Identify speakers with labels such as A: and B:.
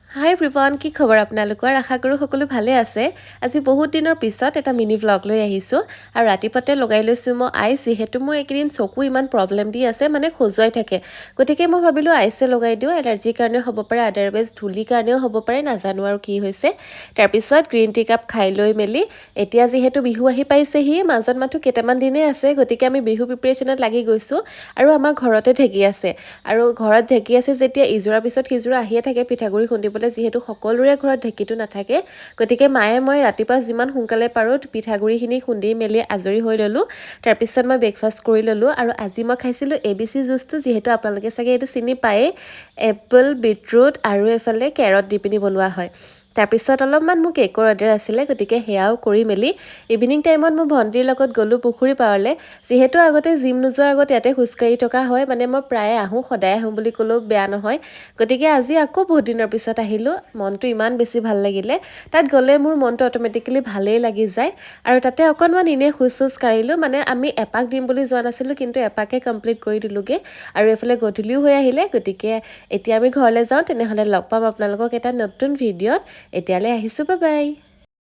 A: হাই everyone, কি খবৰ আপোনালোকৰ? আশা কৰোঁ সকলো ভালে আছে। আজি বহুত দিনৰ পিছত এটা মিনি ভ্লগ লৈ আহিছোঁ আৰু ৰাতিপুৱাতে লগাই লৈছোঁ মই আইচ, যিহেতু মোৰ এইকেইদিন চকু ইমান প্ৰব্লেম দি আছে, মানে খজুৱাই থাকে। গতিকে মই ভাবিলোঁ আইচে লগাই দিওঁ, এলাৰ্জিৰ কাৰণেও হ'ব পাৰে, আদাৰৱাইজ ধূলিৰ কাৰণেও হ'ব পাৰে, নাজানো আৰু কি হৈছে। তাৰপিছত গ্ৰীণ টি কাপ খাই লৈ মেলি এতিয়া যিহেতু বিহু আহি পাইছেহি, মাজত মাথো কেইটামান দিনেই আছে, গতিকে আমি বিহু প্ৰিপেৰেশ্যনত লাগি গৈছোঁ আৰু আমাৰ ঘৰতে ঢেঁকী আছে। আৰু ঘৰত ঢেঁকী আছে যেতিয়া ইজোৰাৰ পিছত সিজোৰা আহিয়ে থাকে পিঠাগুড়ি খুন্দিবলৈ, যিহেতু সকলোৰে ঘৰত ঢেঁকীটো নাথাকে। গতিকে মায়ে মই ৰাতিপুৱা যিমান সোনকালে পাৰোঁ পিঠাগুড়িখিনি খুন্দি মেলি আজৰি হৈ ল'লোঁ। তাৰপিছত মই ব্ৰেকফাষ্ট কৰি ল'লোঁ আৰু আজি মই খাইছিলোঁ ABC জুচটো, যিহেতু আপোনালোকে চাগে এইটো চিনি পায়েই। এপল, বিটৰুট আৰু এইফালে কেৰট দি পিনি বনোৱা হয়। তাৰপিছত অলপমান মোৰ কেকৰ অৰ্ডাৰ আছিলে, গতিকে সেয়াও কৰি মেলি ইভিনিং টাইমত মোৰ ভণ্টিৰ লগত গ'লোঁ পুখুৰী পাৰলৈ। যিহেতু আগতে জিম নোযোৱাৰ আগত ইয়াতে খোজকাঢ়ি থকা হয়, মানে মই প্ৰায়ে আহোঁ, সদায় আহোঁ বুলি ক'লেও বেয়া নহয়। গতিকে আজি আকৌ বহুত দিনৰ পিছত আহিলোঁ, মনটো ইমান বেছি ভাল লাগিলে। তাত গ'লে মোৰ মনটো অট'মেটিকেলি ভালেই লাগি যায় আৰু তাতে অকণমান এনেই খোজ কাঢ়িলোঁ। মানে আমি এপাক দিম বুলি যোৱা নাছিলোঁ, কিন্তু এপাকে কমপ্লিট কৰি দিলোঁগৈ আৰু এইফালে গধূলিও হৈ আহিলে। গতিকে এতিয়া আমি ঘৰলৈ যাওঁ, তেনেহ'লে লগ পাম আপোনালোকক এটা নতুন ভিডিঅ'ত। এতিয়ালৈ আহিছোঁ, বাই বাই।